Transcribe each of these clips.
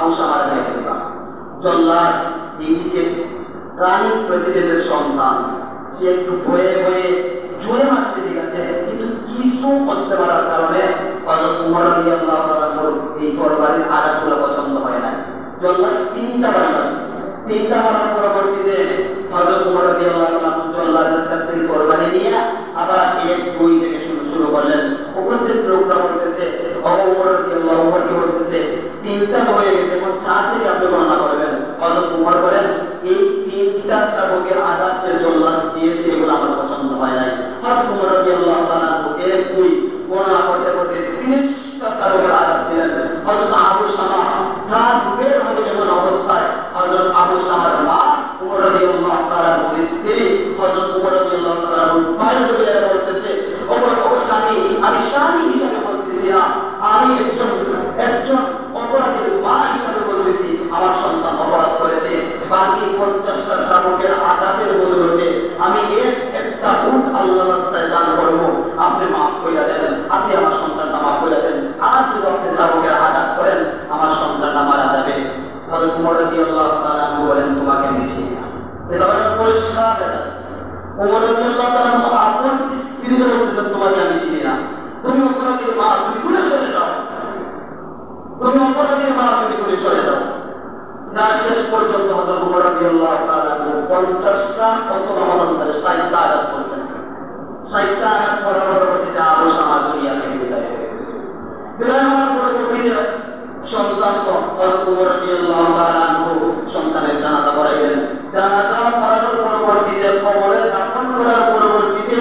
Abu Shamar গায়ে দিবা। জল্লাদ ইংরেজ রানিং প্রেসিডেন্টের সন্তান, সে একটু ভয়ে ভয়ে জোরে মারছে, ঠিক আছে, কিন্তু কিছু করতে পারার কারণে হযরত উমর রাদিয়াল্লাহু তাআলা এই তরবারির আঘাতগুলো পছন্দ হয় না। জল্লাদ 3টা বার মারছে। 3টা মারার পরবর্তীতে হযরত উমর রাদিয়াল্লাহু তাআলা জল্লাদের কাছ থেকে তরবারি নিয়ে আবার 1-2 থেকে শুরু করলেন। উপস্থিত লোকরা বলতেছে, উমর রাদিয়াল্লাহু তাআলা বলতেছে 3টা হয়ে গেছে, এখন 4 থেকে আপনি গণনা করবেন। হযরত উমর বলেন, এই 3টা চাবুকের আঘাত যে জল্লাদ দিয়েছে এগুলো আমার পছন্দ হয় নাই। হযরত উমর রাদিয়াল্লাহু তাআলা 1-2 গণনা করতে করতে 30টা চাবুকের আঘাত দিলেন। হযরত আবু শামা যার বের হবে এমন অবস্থায় হযরত আবু শামার মা উমর রাদিয়াল্লাহু তাআলার স্ত্রী হযরত উমর রাদিয়াল্লাহু তাআলার পায়ে ধরে বলতেছে, ওগো স্বামী, আমি স্বামী হিসেবে বলতেছি না, আমি একজন অপরাধীর মা হিসেবে বলতেছি, আমার সন্তান অপরাধ করেছে। বাকি 50টা চাবুকের আঘাতের বদলে আমি একটা উট আল্লাহর রাস্তায় দান করব, আপনি মাফ কইরা দেন, আপনি আমার সন্তানটা মাফ কইরা দেন। আর যদি আপনি চাবুকের আঘাত করেন আমার সন্তানটা মারা যাবে। হযরত উমর রাদিয়াল্লাহু তাআলা বলেন, তোমাকে আমি চিনি না। এটা হলো পরিষ্কার কথা। উমর রাদিয়াল্লাহু তাআলা আপন স্ত্রীকে বলতেছেন, তোমাকে আমি চিনি না, তুমি অপরাধীর মা, তুমি দূরে সরে যাও, তুমি অপরাধীর মা, তুমি দূরে সরে যাও। না শেষ পর্যন্ত হযরত উমর রাদিয়াল্লাহু তাআলা 50টা অথবা 60টা আঘাত করেছেন। 60টা আঘাত করার পরবর্তীতে আবু শামা দুনিয়া থেকে বিদায় হয়ে গেছে। বিদায় হওয়ার পরবর্তীতে সন্তান হযরত উমর রাদিয়াল্লাহু তাআলা সন্তানের জানাজা পড়াইলেন। জানাজা পড়ানোর পরবর্তীতে কবরে দাফন করার পরবর্তীতে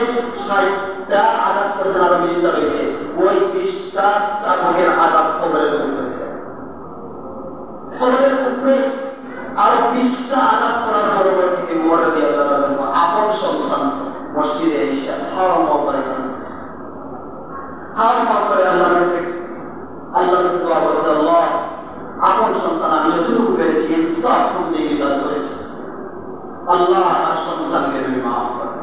60টা আঘাত করেছেন, আরো 20টা হয়েছে। ওই 20টা চাবুকের আঘাত কবরের উপরে, কবরের উপরে আরো 20টা আঘাত করার পরবর্তীতে উমর রাদিয়াল্লাহু তাআলা আপন সন্তান মসজিদে এসে হাওয়া করে আল্লাহর কাছে দোয়া করছে, আল্লাহ আপন সন্তান আমি যতটুকু পেরেছি ইনসাফ অনুযায়ী ইজাদ করেছি, আল্লাহ আমার সন্তানকে তুমি মাফ করো।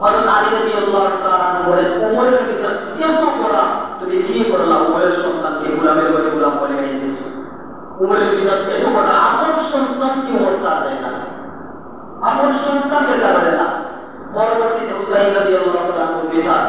হযরত আলী রাদিয়াল্লাহু তাআলা বলেন, উমরের মিজাজ এত করা, তুমি কি করলা? উমরের সন্তানকে গোলামের বলে গোলাম বলে দিয়েছো। উমরের মিজাজ এত করা, আপন সন্তানকে উমর ছাড় দেয় না, আপন সন্তানকে ছাড় দেয় না। পরবর্তীতে হুসাইন রাদিয়াল্লাহু তাআলা বিচার,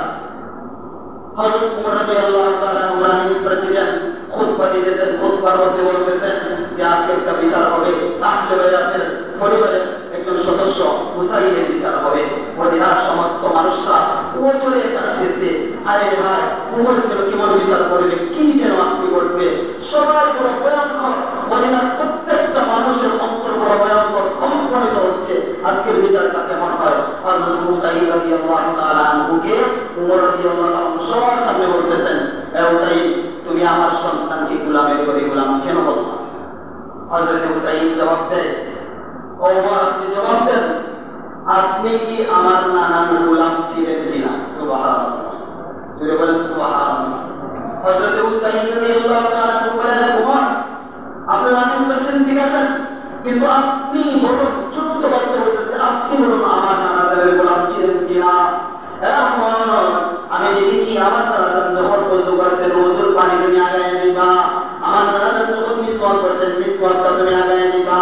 হযরত উমর রাদিয়াল্লাহু তাআলা রানিং প্রেসিডেন্ট খুতবা দিয়েছেন। খুতবার মধ্যে বলতেছেন যে আজকে একটা বিচার হবে, আহলে বাইতের পরিবারের একজন সদস্য হুসাইনের বিচার হবে। মদিনার সমস্ত মানুষরা ওজরে কাঁদতেছে, আরে ভাই উমর যেন কেমন বিচার করবে, কি যেন আজকে করবে, সবাই বড় ভয়ঙ্কর। মদিনার প্রত্যেকটা মানুষের অন্তর বড় ভয়ঙ্কর কম্পনিত হচ্ছে, আজকের বিচারটা কেমন হয়। হযরত হুসাইন রাদিয়াল্লাহু তাআলা আনহুকে উমর রাদিয়াল্লাহু তাআলা সবার সামনে বলতেছেন, এ হুসাইন, তুমি আমার সন্তানকে গোলামের করে গোলাম কেন বললা? হযরত হুসাইন জবাব দেয়, ও উমর, আপনি জবাব দেন, আপনি কি আমার নানার গোলাম ছিলেন কিনা? সুবহানাল্লাহ, জোরে বলেন সুবহানাল্লাহ। হযরত হুসাইন রাদিয়াল্লাহু তাআলা বলেন, উমর, আপনি রানিং প্রেসিডেন্ট ঠিক আছেন, কিন্তু আপনি বড় ছোট বাচ্চা বলতেছে, আপনি বলুন আমার নানার গোলাম ছিলেন কিনা? আমি দেখেছি আমার দাদা যখন ওযু করতেন ওযুর পানি তুমি আগায় দিবা, আমার দাদা যখন মিসওয়াক করতেন মিসওয়াকটা তুমি আগায় দিবা,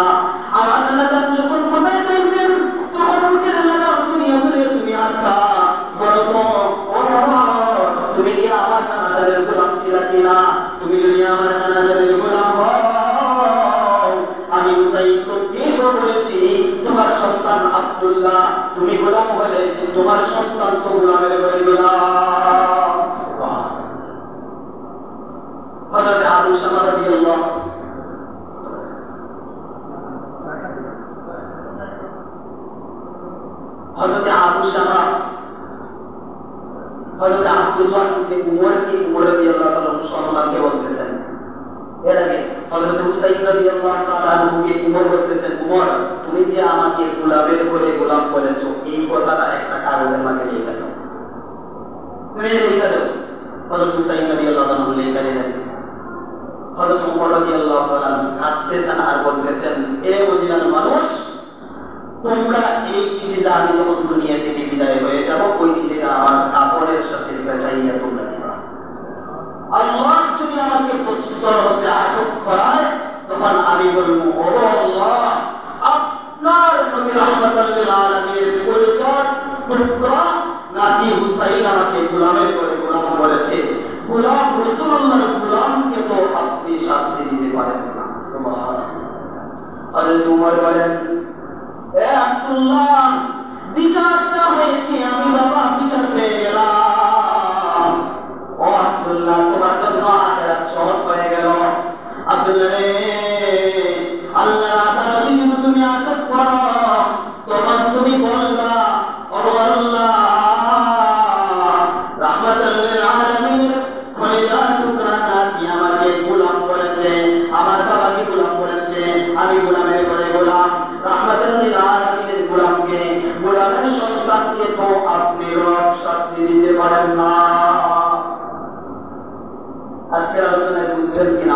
আমার দাদা যখন কোথায় চলতেন তখন উঠে লাগা দুনিয়া ধরে তুমি আটা বড় তুমি কি আমার দাদার গোলাম ছিলা কিনা? তুমি যদি আমার দাদার গোলাম হও, আমি হুসাইন তো ঠিক বলেছি, তোমার সন্তান আব্দুল্লাহ তুমি গোলাম হলে তোমার সন্তান তো গোলামের হয়ে গোলাম। হযরত আবু শামা রাদিয়াল্লাহু হযরত আবু শামা হযরত আব্দুল্লাহ ইবনে উমরকে উমর রাদিয়াল্লাহু তাআলা সন্তানকে বলতেছেন। এর আগে হযরত হুসাইন রাদিয়াল্লাহু তাআলা আনহুকে উমর বলতেছেন, উমর, তুমি যে আমাকে গোলামের করে গোলাম বলেছো, এই কথাটা একটা কাগজের মধ্যে লিখে দাও, তুমি লিখে দাও। হযরত হুসাইন রাদিয়াল্লাহু তাআলা লিখে দিলেন। হযরত উমর রাদিয়াল্লাহু তাআলা কাঁদতেছেন আর বলতেছেন, এ মদিনার মানুষ, তোমরা এই চিঠিটা আমি যখন দুনিয়া থেকে বিদায় হয়ে যাব, ওই চিঠিটা আমার কাপড়ের সাথে পেঁচাইয়া তোমরা দিবা। আল্লাহ যদি আমাকে প্রস্তুত হতে আটক করায় তখন আমি বলবো, ও আল্লাহ, আপনার নবী রাহমাতুল লিল আলামিনের পরিচয় টুকরা নাতি হুসাইন আমাকে গোলামের করে গোলাম বলেছে, গোলাম রাসূলুল্লাহর গোলামকে তো আপনি শাস্তি দিতে পারেন না। সুবহানাল্লাহ। হযরত ওমর বলেন, এ আব্দুল্লাহ, বিচার চা হয়েছে, আমি বাবা বিচার পেয়ে গেলাম। ও আব্দুল্লাহ, তোমার জন্য আখিরাত সহজ হয়ে গেল। আব্দুল্লাহ রে, আল্লাহ তাআলা যদি তুমি আযাব করো, তখন তুমি বলবা, ও আল্লাহ, রাহমাতুল লিল আলামিনের খলিজার টুকরা নাতি আমাকে গোলাম করেছে, আমার বাবাকে গোলাম করেছে, আমি গোলামের করে গোলাম। রাহমাতুল লিল আলামিনের গোলামকে, গোলামের সন্তানকে তো আপনি রব শাস্তি দিতে পারেন না। আজকের আলোচনায় বুঝছেন কিনা?